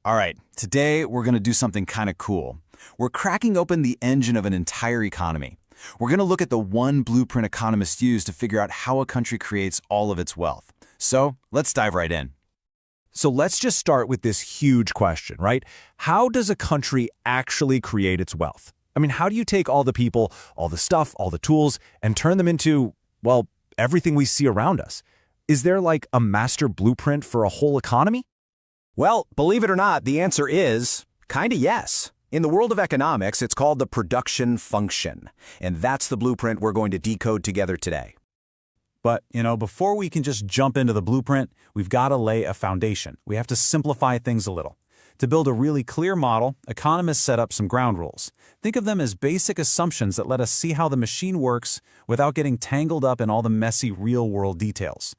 All right, today we're going to do something kind of cool. We're cracking open the engine of an entire economy. We're going to look at the one blueprint economists use to figure out how a country creates all of its wealth. So let's dive right in. So let's just start with this huge question, right? How does a country actually create its wealth? I mean, how do you take all the people, all the stuff, all the tools, and turn them into, well, everything we see around us? Is there like a master blueprint for a whole economy? Well, believe it or not, the answer is kinda yes. In the world of economics, it's called the production function, and that's the blueprint we're going to decode together today. But, before we can just jump into the blueprint, we've got to lay a foundation. We have to simplify things a little. To build a really clear model, economists set up some ground rules. Think of them as basic assumptions that let us see how the machine works without getting tangled up in all the messy real-world details.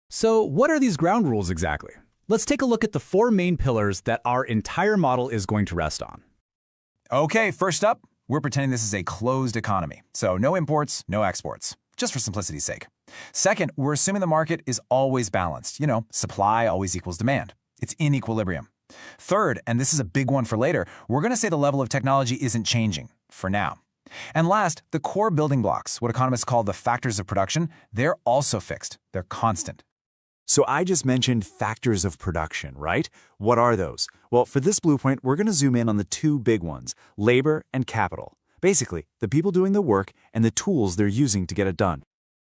So what are these ground rules exactly? Let's take a look at the four main pillars that our entire model is going to rest on. Okay, first up, we're pretending this is a closed economy. So no imports, no exports, just for simplicity's sake. Second, we're assuming the market is always balanced. Supply always equals demand. It's in equilibrium. Third, and this is a big one for later, we're going to say the level of technology isn't changing, for now. And last, the core building blocks, what economists call the factors of production, they're also fixed. They're constant. So I just mentioned factors of production, right? What are those? Well, for this blueprint, we're going to zoom in on the two big ones, labor and capital. Basically, the people doing the work and the tools they're using to get it done.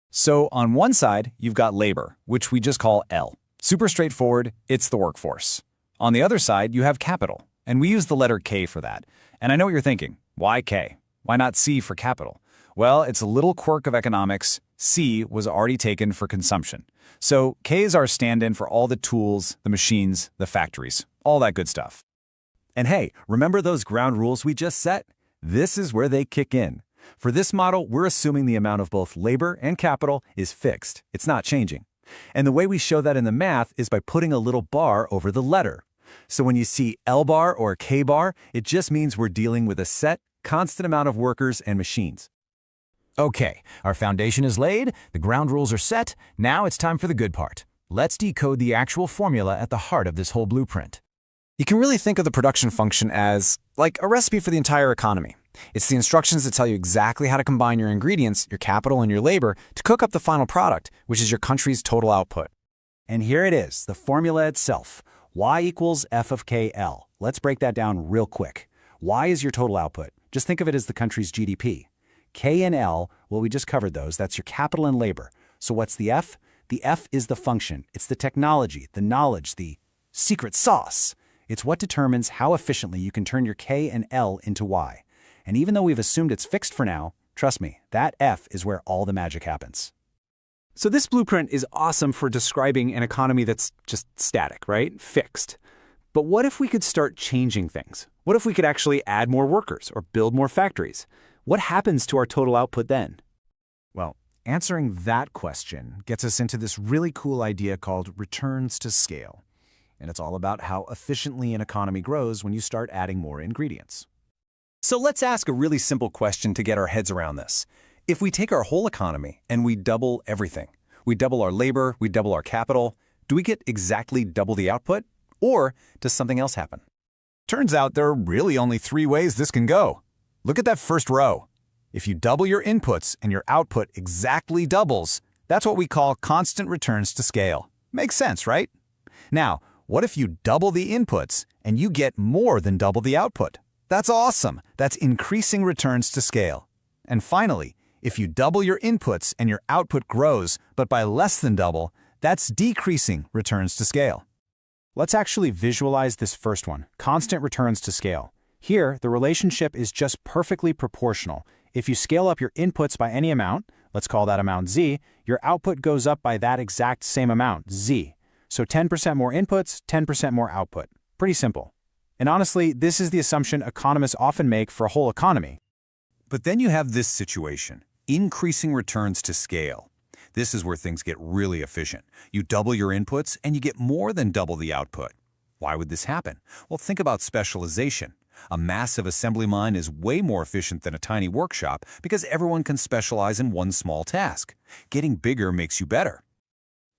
So on one side, you've got labor, which we just call L. Super straightforward, it's the workforce. On the other side, you have capital, and we use the letter K for that. And I know what you're thinking, why K? Why not C for capital? Well, it's a little quirk of economics. C was already taken for consumption. So K is our stand-in for all the tools, the machines, the factories, all that good stuff. And hey, remember those ground rules we just set? This is where they kick in. For this model, we're assuming the amount of both labor and capital is fixed. It's not changing. And the way we show that in the math is by putting a little bar over the letter. So when you see L bar or K bar, it just means we're dealing with a set, constant amount of workers and machines. Okay, our foundation is laid, the ground rules are set, now it's time for the good part. Let's decode the actual formula at the heart of this whole blueprint. You can really think of the production function as like a recipe for the entire economy. It's the instructions that tell you exactly how to combine your ingredients, your capital, and your labor to cook up the final product, which is your country's total output. And here it is, the formula itself. Y equals F of KL. Let's break that down real quick. Y is your total output. Just think of it as the country's GDP. K and L, well, we just covered those. That's your capital and labor. So what's the F? The F is the function. It's the technology, the knowledge, the secret sauce. It's what determines how efficiently you can turn your K and L into Y. And even though we've assumed it's fixed for now, trust me, that F is where all the magic happens. So this blueprint is awesome for describing an economy that's just static, right? Fixed. But what if we could start changing things? What if we could actually add more workers or build more factories? What happens to our total output then? Well, answering that question gets us into this really cool idea called returns to scale. And it's all about how efficiently an economy grows when you start adding more ingredients. So let's ask a really simple question to get our heads around this. If we take our whole economy and we double everything, we double our labor, we double our capital, do we get exactly double the output? Or does something else happen? Turns out there are really only three ways this can go. Look at that first row. If you double your inputs and your output exactly doubles, that's what we call constant returns to scale. Makes sense, right? Now, what if you double the inputs and you get more than double the output? That's awesome. That's increasing returns to scale. And finally, if you double your inputs and your output grows, but by less than double, that's decreasing returns to scale. Let's actually visualize this first one, constant returns to scale. Here, the relationship is just perfectly proportional. If you scale up your inputs by any amount, let's call that amount Z, your output goes up by that exact same amount, Z. So 10% more inputs, 10% more output. Pretty simple. And honestly, this is the assumption economists often make for a whole economy. But then you have this situation, increasing returns to scale. This is where things get really efficient. You double your inputs and you get more than double the output. Why would this happen? Well, think about specialization. A massive assembly line is way more efficient than a tiny workshop because everyone can specialize in one small task. Getting bigger makes you better.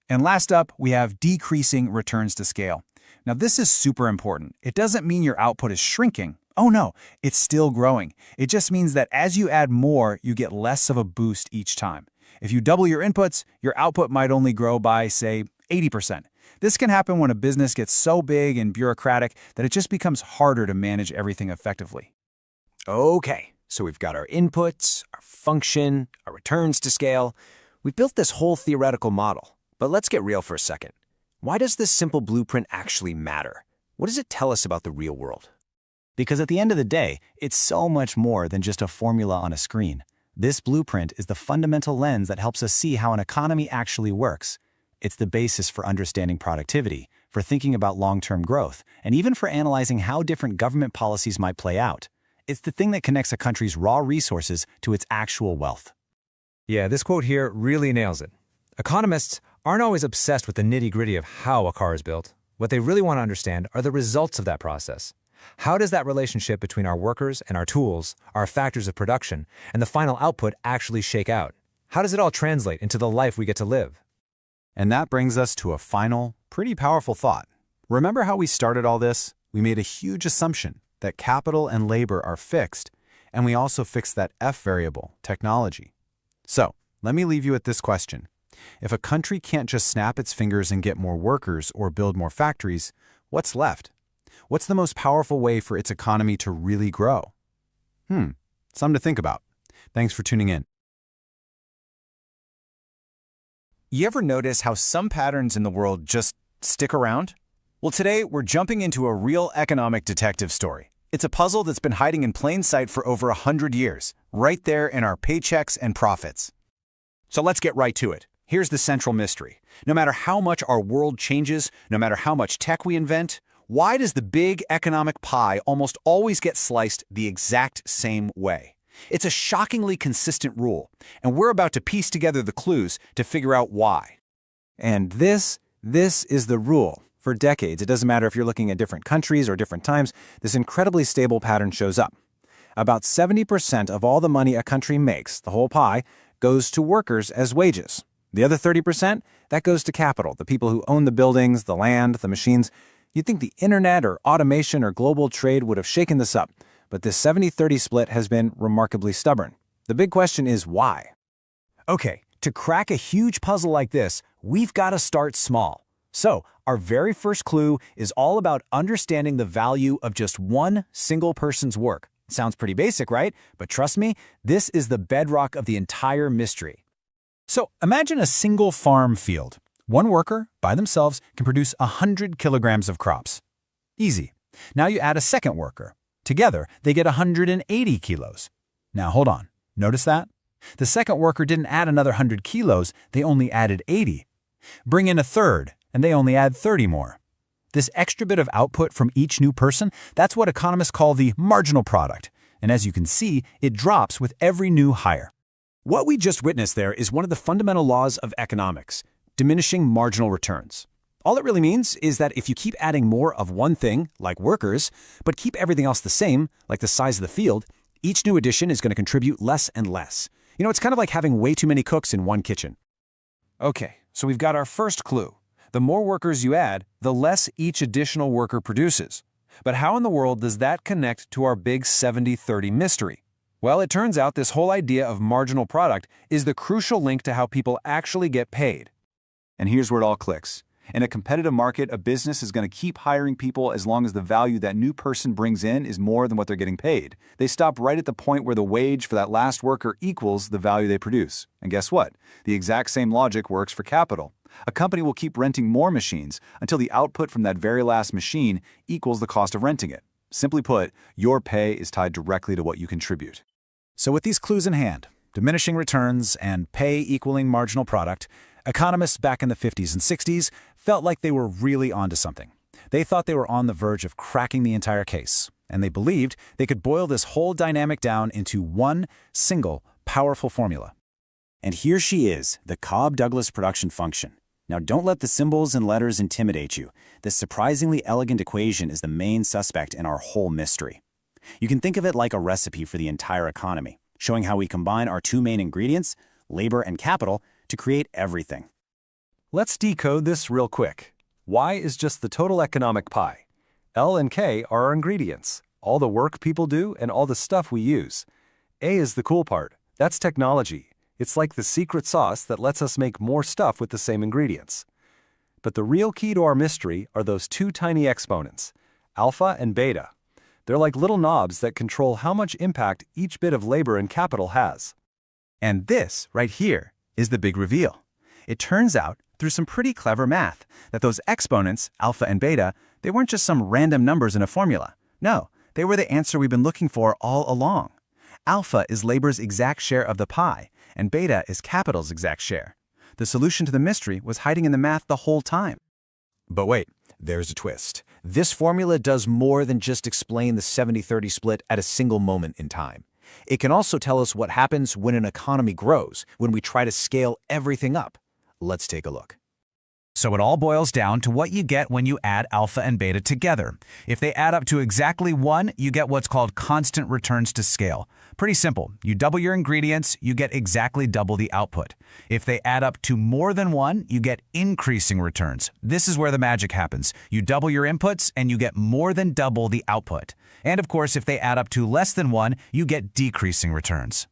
And last up, we have decreasing returns to scale. Now, this is super important. It doesn't mean your output is shrinking. Oh no, it's still growing. It just means that as you add more, you get less of a boost each time. If you double your inputs, your output might only grow by, say, 80%. This can happen when a business gets so big and bureaucratic that it just becomes harder to manage everything effectively. Okay, so we've got our inputs, our function, our returns to scale. We've built this whole theoretical model. But let's get real for a second. Why does this simple blueprint actually matter? What does it tell us about the real world? Because at the end of the day, it's so much more than just a formula on a screen. This blueprint is the fundamental lens that helps us see how an economy actually works. It's the basis for understanding productivity, for thinking about long-term growth, and even for analyzing how different government policies might play out. It's the thing that connects a country's raw resources to its actual wealth. Yeah, this quote here really nails it. Economists aren't always obsessed with the nitty-gritty of how a car is built. What they really want to understand are the results of that process. How does that relationship between our workers and our tools, our factors of production, and the final output actually shake out? How does it all translate into the life we get to live? And that brings us to a final, pretty powerful thought. Remember how we started all this? We made a huge assumption that capital and labor are fixed, and we also fixed that F variable, technology. So, let me leave you with this question. If a country can't just snap its fingers and get more workers or build more factories, what's left? What's the most powerful way for its economy to really grow? Something to think about. Thanks for tuning in. You ever notice how some patterns in the world just stick around? Well, today we're jumping into a real economic detective story. It's a puzzle that's been hiding in plain sight for over 100 years, right there in our paychecks and profits. So let's get right to it. Here's the central mystery. No matter how much our world changes, no matter how much tech we invent, why does the big economic pie almost always get sliced the exact same way? It's a shockingly consistent rule, and we're about to piece together the clues to figure out why. And this is the rule. For decades, it doesn't matter if you're looking at different countries or different times, this incredibly stable pattern shows up. About 70% of all the money a country makes, the whole pie, goes to workers as wages. The other 30%, that goes to capital, the people who own the buildings, the land, the machines. You'd think the internet or automation or global trade would have shaken this up, but this 70-30 split has been remarkably stubborn. The big question is why? Okay, to crack a huge puzzle like this, we've got to start small. So, our very first clue is all about understanding the value of just one single person's work. Sounds pretty basic, right? But trust me, this is the bedrock of the entire mystery. So, imagine a single farm field. One worker, by themselves, can produce 100 kilograms of crops. Easy. Now you add a second worker. Together, they get 180 kilos. Now hold on. Notice that? The second worker didn't add another 100 kilos, they only added 80. Bring in a third, and they only add 30 more. This extra bit of output from each new person, that's what economists call the marginal product. And as you can see, it drops with every new hire. What we just witnessed there is one of the fundamental laws of economics, diminishing marginal returns. All it really means is that if you keep adding more of one thing, like workers, but keep everything else the same, like the size of the field, each new addition is going to contribute less and less. You know, it's kind of like having way too many cooks in one kitchen. Okay, so we've got our first clue. The more workers you add, the less each additional worker produces. But how in the world does that connect to our big 70-30 mystery? Well, it turns out this whole idea of marginal product is the crucial link to how people actually get paid. And here's where it all clicks. In a competitive market, a business is going to keep hiring people as long as the value that new person brings in is more than what they're getting paid. They stop right at the point where the wage for that last worker equals the value they produce. And guess what? The exact same logic works for capital. A company will keep renting more machines until the output from that very last machine equals the cost of renting it. Simply put, your pay is tied directly to what you contribute. So with these clues in hand, diminishing returns and pay equaling marginal product, economists back in the 50s and 60s felt like they were really onto something. They thought they were on the verge of cracking the entire case, and they believed they could boil this whole dynamic down into one single, powerful formula. And here she is, the Cobb-Douglas production function. Now don't let the symbols and letters intimidate you. This surprisingly elegant equation is the main suspect in our whole mystery. You can think of it like a recipe for the entire economy, showing how we combine our two main ingredients, labor and capital, to create everything. Let's decode this real quick. Y is just the total economic pie. L and K are our ingredients, all the work people do and all the stuff we use. A is the cool part. That's technology. It's like the secret sauce that lets us make more stuff with the same ingredients. But the real key to our mystery are those two tiny exponents, alpha and beta. They're like little knobs that control how much impact each bit of labor and capital has. And this, right here, is the big reveal. It turns out, through some pretty clever math, that those exponents, alpha and beta, they weren't just some random numbers in a formula. No, they were the answer we've been looking for all along. Alpha is labor's exact share of the pie, and beta is capital's exact share. The solution to the mystery was hiding in the math the whole time. But wait, there's a twist. This formula does more than just explain the 70-30 split at a single moment in time. It can also tell us what happens when an economy grows, when we try to scale everything up. Let's take a look. So it all boils down to what you get when you add alpha and beta together. If they add up to exactly 1, you get what's called constant returns to scale. Pretty simple. You double your ingredients, you get exactly double the output. If they add up to more than 1, you get increasing returns. This is where the magic happens. You double your inputs and you get more than double the output. And of course, if they add up to less than 1, you get decreasing returns.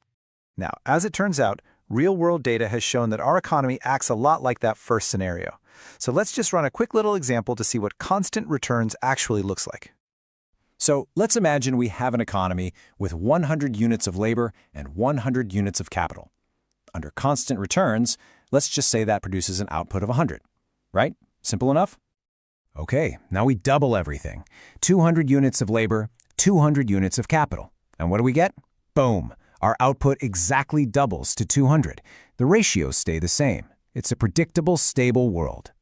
Now, as it turns out, real-world data has shown that our economy acts a lot like that first scenario. So let's just run a quick little example to see what constant returns actually looks like. So let's imagine we have an economy with 100 units of labor and 100 units of capital. Under constant returns, let's just say that produces an output of 100, right? Simple enough? Okay, now we double everything. 200 units of labor, 200 units of capital. And what do we get? Boom! Our output exactly doubles to 200. The ratios stay the same. It's a predictable, stable world.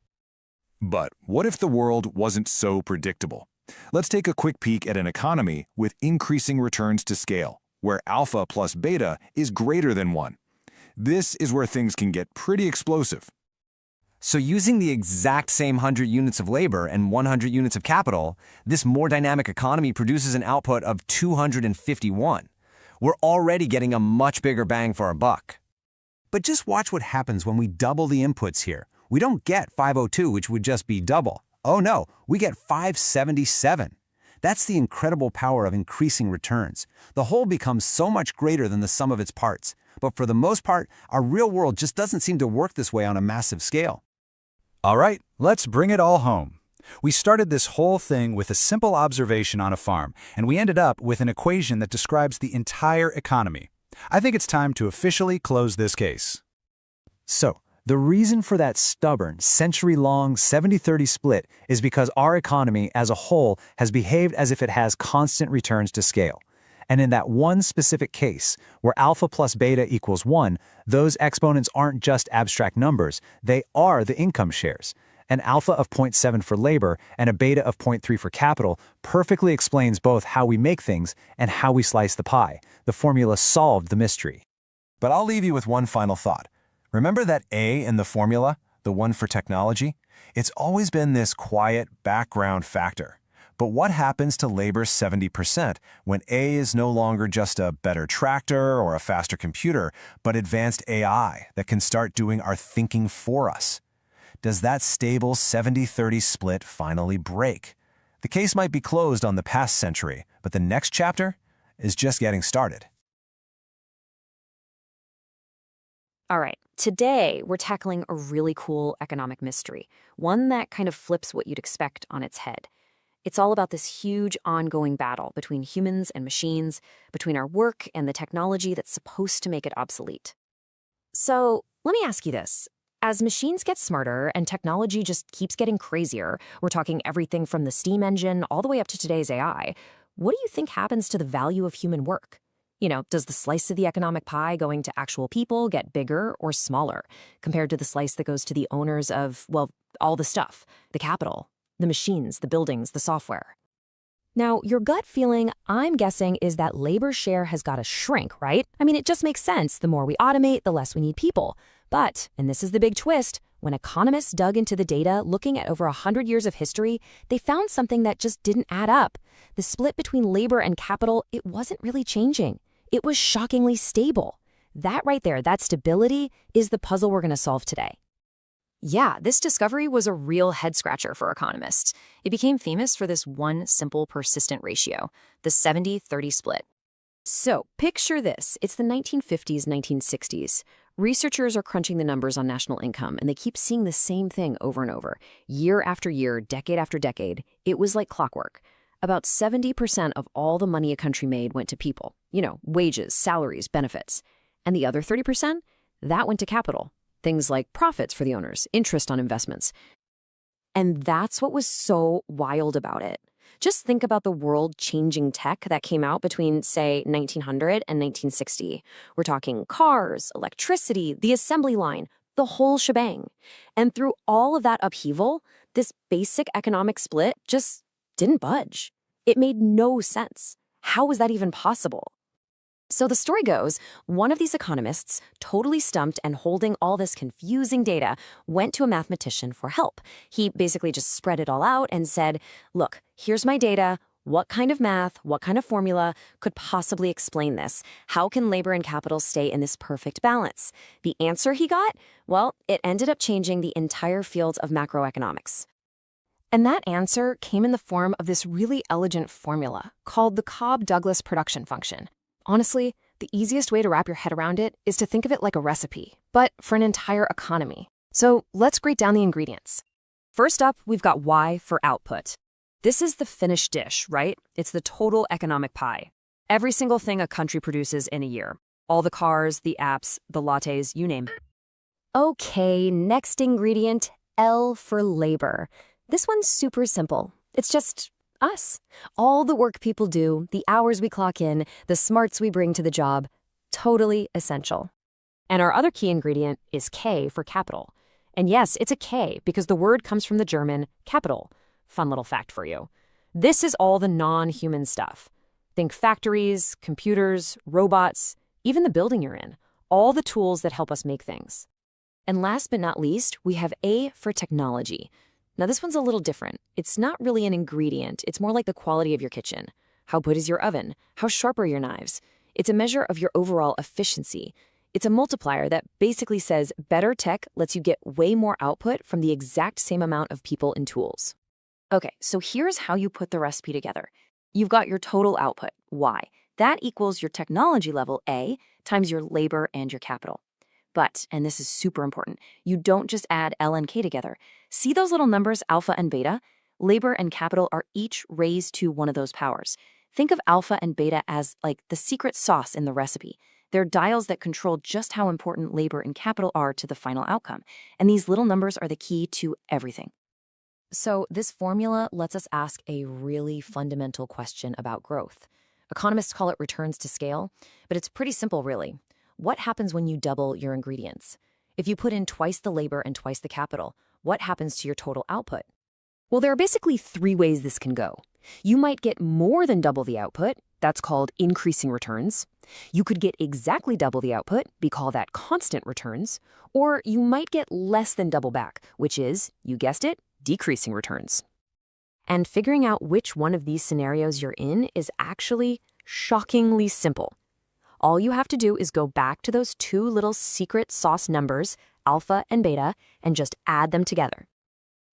But what if the world wasn't so predictable? Let's take a quick peek at an economy with increasing returns to scale, where alpha plus beta is greater than 1. This is where things can get pretty explosive. So using the exact same 100 units of labor and 100 units of capital, this more dynamic economy produces an output of 251. We're already getting a much bigger bang for our buck. But just watch what happens when we double the inputs here. We don't get 502, which would just be double. Oh no, we get 577. That's the incredible power of increasing returns. The whole becomes so much greater than the sum of its parts. But for the most part, our real world just doesn't seem to work this way on a massive scale. All right, let's bring it all home. We started this whole thing with a simple observation on a farm, and we ended up with an equation that describes the entire economy. I think it's time to officially close this case. So, the reason for that stubborn, century-long 70-30 split is because our economy as a whole has behaved as if it has constant returns to scale. And in that one specific case, where alpha plus beta equals 1, those exponents aren't just abstract numbers, they are the income shares. An alpha of 0.7 for labor and a beta of 0.3 for capital perfectly explains both how we make things and how we slice the pie. The formula solved the mystery. But I'll leave you with one final thought. Remember that A in the formula, the one for technology? It's always been this quiet background factor. But what happens to labor's 70% when A is no longer just a better tractor or a faster computer, but advanced AI that can start doing our thinking for us? Does that stable 70-30 split finally break? The case might be closed on the past century, but the next chapter is just getting started. All right, today we're tackling a really cool economic mystery, one that kind of flips what you'd expect on its head. It's all about this huge ongoing battle between humans and machines, between our work and the technology that's supposed to make it obsolete. So let me ask you this. As machines get smarter and technology just keeps getting crazier, we're talking everything from the steam engine all the way up to today's AI, what do you think happens to the value of human work? You know, does the slice of the economic pie going to actual people get bigger or smaller compared to the slice that goes to the owners of, well, all the stuff, the capital, the machines, the buildings, the software? Now, your gut feeling, I'm guessing, is that labor share has got to shrink, right? I mean, it just makes sense. The more we automate, the less we need people. But, and this is the big twist, when economists dug into the data looking at over 100 years of history, they found something that just didn't add up. The split between labor and capital, it wasn't really changing. It was shockingly stable. That right there, that stability, is the puzzle we're going to solve today. Yeah, this discovery was a real head-scratcher for economists. It became famous for this one simple persistent ratio, the 70-30 split. So, picture this. It's the 1950s, 1960s. Researchers are crunching the numbers on national income, and they keep seeing the same thing over and over. Year after year, decade after decade, it was like clockwork. About 70% of all the money a country made went to people. Wages, salaries, benefits. And the other 30%? That went to capital. Things like profits for the owners, interest on investments. And that's what was so wild about it. Just think about the world-changing tech that came out between, say, 1900 and 1960. We're talking cars, electricity, the assembly line, the whole shebang. And through all of that upheaval, this basic economic split just didn't budge. It made no sense. How was that even possible? So the story goes, one of these economists, totally stumped and holding all this confusing data, went to a mathematician for help. He basically just spread it all out and said, look, here's my data. What kind of math, what kind of formula could possibly explain this? How can labor and capital stay in this perfect balance? The answer he got? Well, it ended up changing the entire field of macroeconomics. And that answer came in the form of this really elegant formula called the Cobb-Douglas production function. Honestly, the easiest way to wrap your head around it is to think of it like a recipe, but for an entire economy. So let's grade down the ingredients. First up, we've got Y for output. This is the finished dish, right? It's the total economic pie. Every single thing a country produces in a year. All the cars, the apps, the lattes, you name it. Okay, next ingredient, L for labor. This one's super simple. It's just us. All the work people do, the hours we clock in, the smarts we bring to the job, totally essential. And our other key ingredient is K for capital. And yes, it's a K because the word comes from the German capital. Fun little fact for you. This is all the non-human stuff. Think factories, computers, robots, even the building you're in, all the tools that help us make things. And last but not least, we have A for technology. Now, this one's a little different. It's not really an ingredient. It's more like the quality of your kitchen. How good is your oven? How sharp are your knives? It's a measure of your overall efficiency. It's a multiplier that basically says better tech lets you get way more output from the exact same amount of people and tools. Okay, so here's how you put the recipe together. You've got your total output, Y. That equals your technology level, A, times your labor and your capital. But, and this is super important, you don't just add L and K together. See those little numbers, alpha and beta? Labor and capital are each raised to one of those powers. Think of alpha and beta as like the secret sauce in the recipe. They're dials that control just how important labor and capital are to the final outcome. And these little numbers are the key to everything. So this formula lets us ask a really fundamental question about growth. Economists call it returns to scale, but it's pretty simple, really. What happens when you double your ingredients? If you put in twice the labor and twice the capital, what happens to your total output? Well, there are basically three ways this can go. You might get more than double the output. That's called increasing returns. You could get exactly double the output. We call that constant returns. Or you might get less than double back, which is, you guessed it, decreasing returns. And figuring out which one of these scenarios you're in is actually shockingly simple. All you have to do is go back to those two little secret sauce numbers, alpha and beta, and just add them together.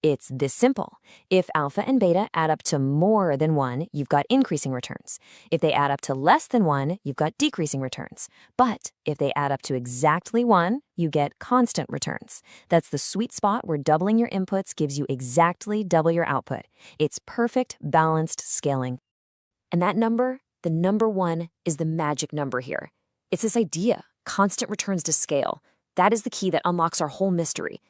It's this simple. If alpha and beta add up to more than 1, you've got increasing returns. If they add up to less than 1, you've got decreasing returns. But if they add up to exactly 1, you get constant returns. That's the sweet spot where doubling your inputs gives you exactly double your output. It's perfect, balanced scaling. And that number, the number 1, is the magic number here. It's this idea, constant returns to scale. That is the key that unlocks our whole mystery.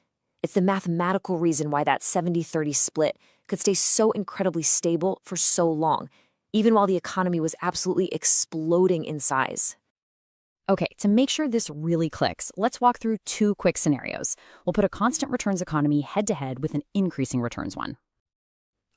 It's the mathematical reason why that 70-30 split could stay so incredibly stable for so long, even while the economy was absolutely exploding in size. Okay, to make sure this really clicks, let's walk through 2 quick scenarios. We'll put a constant returns economy head-to-head with an increasing returns one.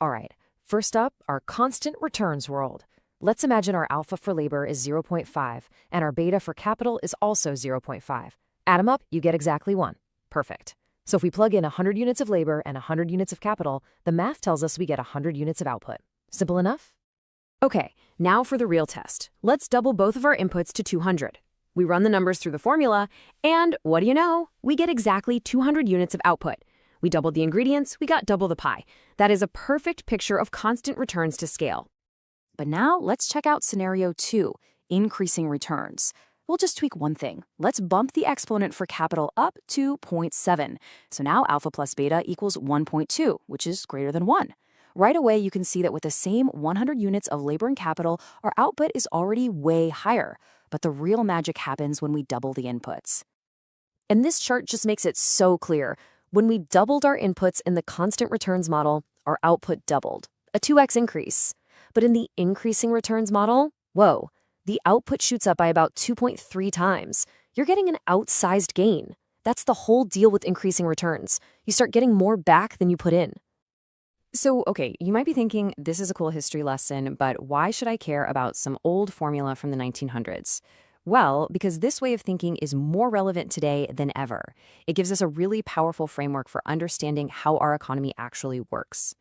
All right, first up, our constant returns world. Let's imagine our alpha for labor is 0.5, and our beta for capital is also 0.5. Add them up, you get exactly 1. Perfect. So if we plug in 100 units of labor and 100 units of capital, the math tells us we get 100 units of output. Simple enough? Okay, now for the real test. Let's double both of our inputs to 200. We run the numbers through the formula, and what do you know? We get exactly 200 units of output. We doubled the ingredients, we got double the pie. That is a perfect picture of constant returns to scale. But now let's check out scenario 2, increasing returns. We'll just tweak one thing. Let's bump the exponent for capital up to 0.7. So now alpha plus beta equals 1.2, which is greater than 1. Right away, you can see that with the same 100 units of labor and capital, our output is already way higher. But the real magic happens when we double the inputs. And this chart just makes it so clear. When we doubled our inputs in the constant returns model, our output doubled, a 2x increase. But in the increasing returns model, whoa, the output shoots up by about 2.3 times. You're getting an outsized gain. That's the whole deal with increasing returns. You start getting more back than you put in. So, okay, you might be thinking, this is a cool history lesson, but why should I care about some old formula from the 1900s? Well, because this way of thinking is more relevant today than ever. It gives us a really powerful framework for understanding how our economy actually works.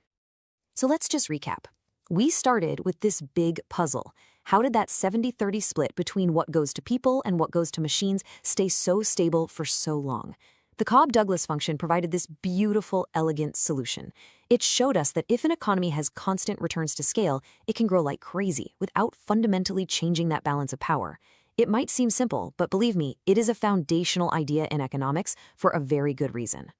So let's just recap. We started with this big puzzle. How did that 70-30 split between what goes to people and what goes to machines stay so stable for so long? The Cobb-Douglas function provided this beautiful, elegant solution. It showed us that if an economy has constant returns to scale, it can grow like crazy without fundamentally changing that balance of power. It might seem simple, but believe me, it is a foundational idea in economics for a very good reason.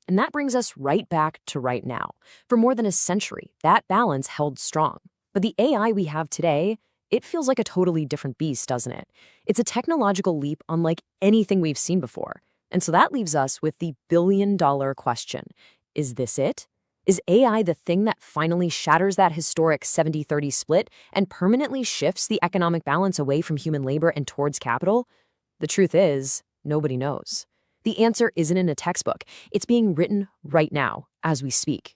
And that brings us right back to right now. For more than a century, that balance held strong. But the AI we have today, it feels like a totally different beast, doesn't it? It's a technological leap unlike anything we've seen before. And so that leaves us with the billion-dollar question. Is this it? Is AI the thing that finally shatters that historic 70-30 split and permanently shifts the economic balance away from human labor and towards capital? The truth is, nobody knows. The answer isn't in a textbook. It's being written right now, as we speak.